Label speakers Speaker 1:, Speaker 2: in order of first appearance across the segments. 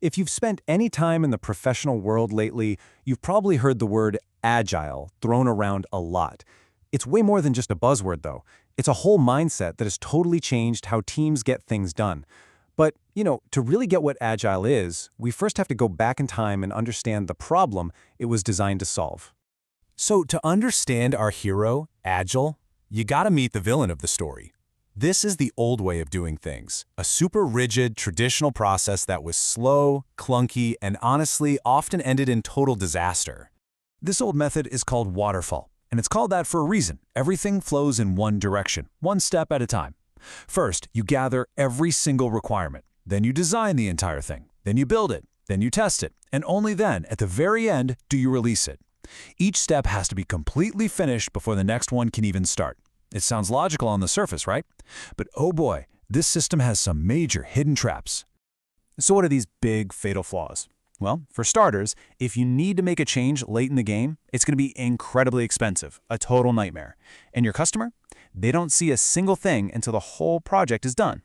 Speaker 1: If you've spent any time in the professional world lately, you've probably heard the word agile thrown around a lot. It's way more than just a buzzword, though. It's a whole mindset that has totally changed how teams get things done. But, to really get what agile is, we first have to go back in time and understand the problem it was designed to solve.
Speaker 2: So to understand our hero, Agile, you gotta meet the villain of the story. This is the old way of doing things, a super rigid, traditional process that was slow, clunky, and honestly often ended in total disaster. This old method is called Waterfall, and it's called that for a reason. Everything flows in one direction, one step at a time. First, you gather every single requirement. Then you design the entire thing. Then you build it. Then you test it. And only then, at the very end, do you release it. Each step has to be completely finished before the next one can even start. It sounds logical on the surface, right? But oh boy, this system has some major hidden traps.
Speaker 1: So what are these big, fatal flaws? Well, for starters, if you need to make a change late in the game, it's going to be incredibly expensive, a total nightmare. And your customer? They don't see a single thing until the whole project is done.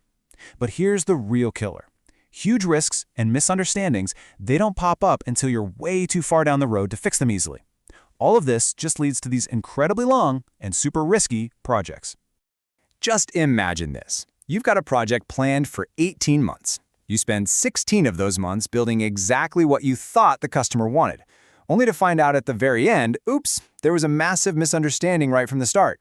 Speaker 1: But here's the real killer. Huge risks and misunderstandings, they don't pop up until you're way too far down the road to fix them easily. All of this just leads to these incredibly long and super risky projects.
Speaker 3: Just imagine this. You've got a project planned for 18 months. You spend 16 of those months building exactly what you thought the customer wanted, only to find out at the very end, oops, there was a massive misunderstanding right from the start.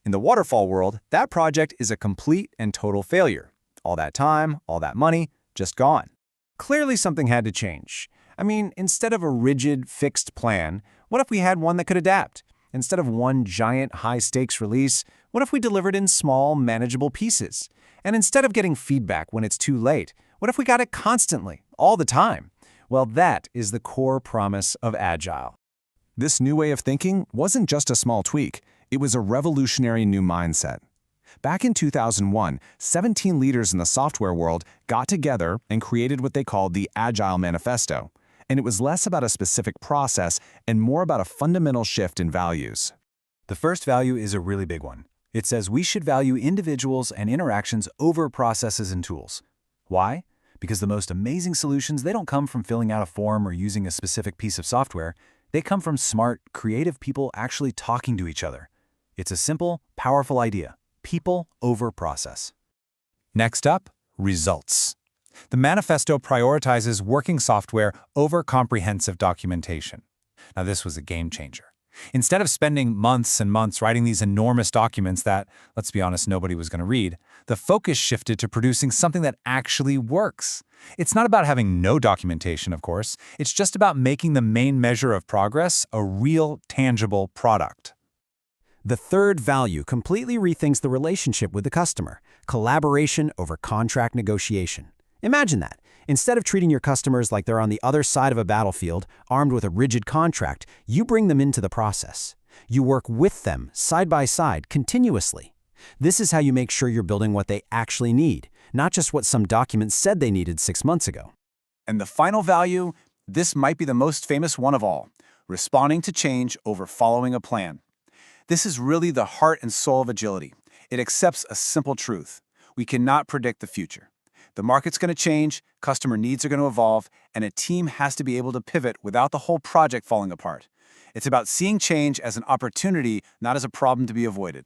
Speaker 3: In the waterfall world, that project is a complete and total failure. All that time, all that money, just gone.
Speaker 1: Clearly something had to change. I mean, instead of a rigid, fixed plan, what if we had one that could adapt? Instead of one giant, high-stakes release, what if we delivered in small, manageable pieces? And instead of getting feedback when it's too late, what if we got it constantly, all the time? Well, that is the core promise of Agile.
Speaker 2: This new way of thinking wasn't just a small tweak. It was a revolutionary new mindset. Back in 2001, 17 leaders in the software world got together and created what they called the Agile Manifesto. And it was less about a specific process and more about a fundamental shift in values.
Speaker 1: The first value is a really big one. It says we should value individuals and interactions over processes and tools. Why? Because the most amazing solutions, they don't come from filling out a form or using a specific piece of software. They come from smart, creative people actually talking to each other. It's a simple, powerful idea. People over process.
Speaker 3: Next up, results. The manifesto prioritizes working software over comprehensive documentation. Now, this was a game changer. Instead of spending months and months writing these enormous documents that, let's be honest, nobody was going to read, the focus shifted to producing something that actually works. It's not about having no documentation, of course. It's just about making the main measure of progress a real, tangible product.
Speaker 4: The third value completely rethinks the relationship with the customer, collaboration over contract negotiation. Imagine that. Instead of treating your customers like they're on the other side of a battlefield, armed with a rigid contract, you bring them into the process. You work with them, side by side, continuously. This is how you make sure you're building what they actually need, not just what some documents said they needed 6 months ago.
Speaker 1: And the final value, this might be the most famous one of all, responding to change over following a plan. This is really the heart and soul of agility. It accepts a simple truth. We cannot predict the future. The market's going to change, customer needs are going to evolve, and a team has to be able to pivot without the whole project falling apart. It's about seeing change as an opportunity, not as a problem to be avoided.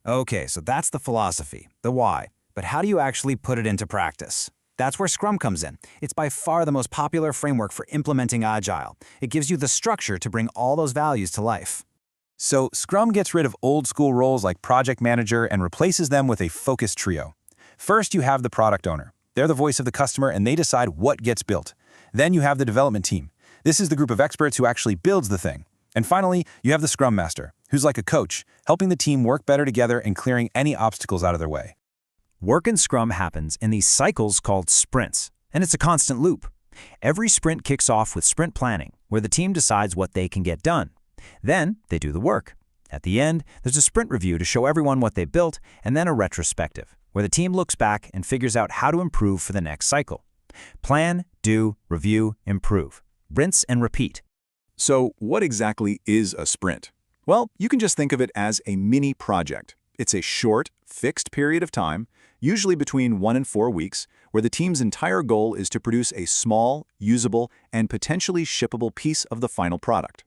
Speaker 4: Okay, so that's the philosophy, the why. But how do you actually put it into practice? That's where Scrum comes in. It's by far the most popular framework for implementing Agile. It gives you the structure to bring all those values to life.
Speaker 3: So Scrum gets rid of old-school roles like project manager and replaces them with a focused trio. First, you have the product owner. They're the voice of the customer, and they decide what gets built. Then you have the development team. This is the group of experts who actually builds the thing. And finally, you have the Scrum Master, who's like a coach, helping the team work better together and clearing any obstacles out of their way.
Speaker 4: Work in Scrum happens in these cycles called sprints, and it's a constant loop. Every sprint kicks off with sprint planning, where the team decides what they can get done. Then they do the work. At the end, there's a sprint review to show everyone what they built, and then a retrospective, where the team looks back and figures out how to improve for the next cycle. Plan, do, review, improve. Rinse and repeat.
Speaker 5: So what exactly is a sprint? Well, you can just think of it as a mini project. It's a short, fixed period of time. usually between 1 and 4 weeks, where the team's entire goal is to produce a small, usable, and potentially shippable piece of the final product.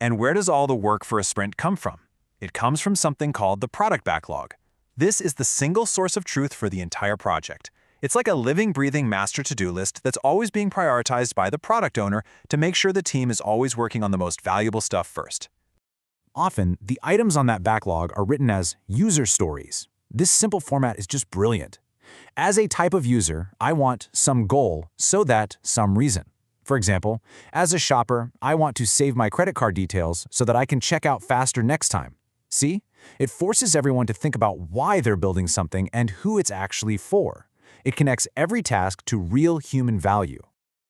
Speaker 2: And where does all the work for a sprint come from? It comes from something called the product backlog. This is the single source of truth for the entire project. It's like a living, breathing master to-do list that's always being prioritized by the product owner to make sure the team is always working on the most valuable stuff first.
Speaker 3: Often, the items on that backlog are written as user stories. This simple format is just brilliant. As a type of user, I want some goal so that some reason. For example, as a shopper, I want to save my credit card details so that I can check out faster next time. See? It forces everyone to think about why they're building something and who it's actually for. It connects every task to real human value.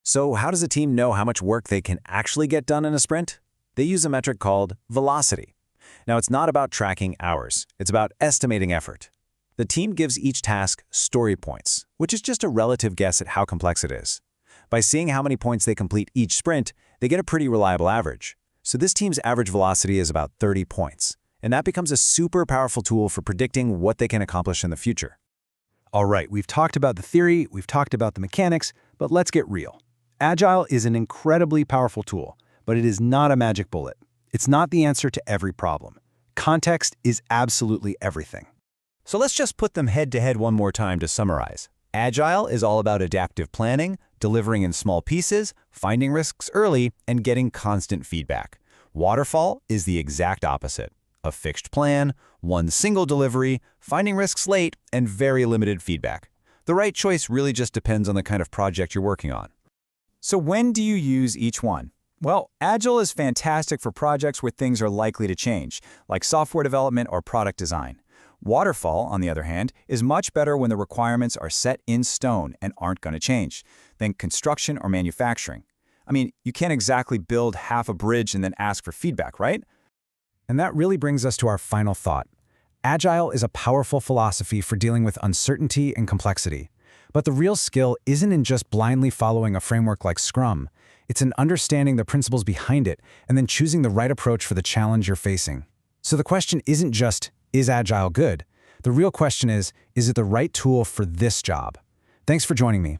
Speaker 4: So how does a team know how much work they can actually get done in a sprint? They use a metric called velocity. Now, it's not about tracking hours. It's about estimating effort. The team gives each task story points, which is just a relative guess at how complex it is. By seeing how many points they complete each sprint, they get a pretty reliable average. So this team's average velocity is about 30 points, and that becomes a super powerful tool for predicting what they can accomplish in the future.
Speaker 3: All right, we've talked about the theory, we've talked about the mechanics, but let's get real. Agile is an incredibly powerful tool, but it is not a magic bullet. It's not the answer to every problem. Context is absolutely everything.
Speaker 4: So let's just put them head-to-head one more time to summarize. Agile is all about adaptive planning, delivering in small pieces, finding risks early, and getting constant feedback. Waterfall is the exact opposite. A fixed plan, one single delivery, finding risks late, and very limited feedback. The right choice really just depends on the kind of project you're working on.
Speaker 1: So when do you use each one? Well, Agile is fantastic for projects where things are likely to change, like software development or product design. Waterfall, on the other hand, is much better when the requirements are set in stone and aren't going to change. Think construction or manufacturing. I mean, you can't exactly build half a bridge and then ask for feedback, right?
Speaker 3: And that really brings us to our final thought. Agile is a powerful philosophy for dealing with uncertainty and complexity. But the real skill isn't in just blindly following a framework like Scrum. It's in understanding the principles behind it and then choosing the right approach for the challenge you're facing. So the question isn't just, is Agile good? The real question is it the right tool for this job? Thanks for joining me.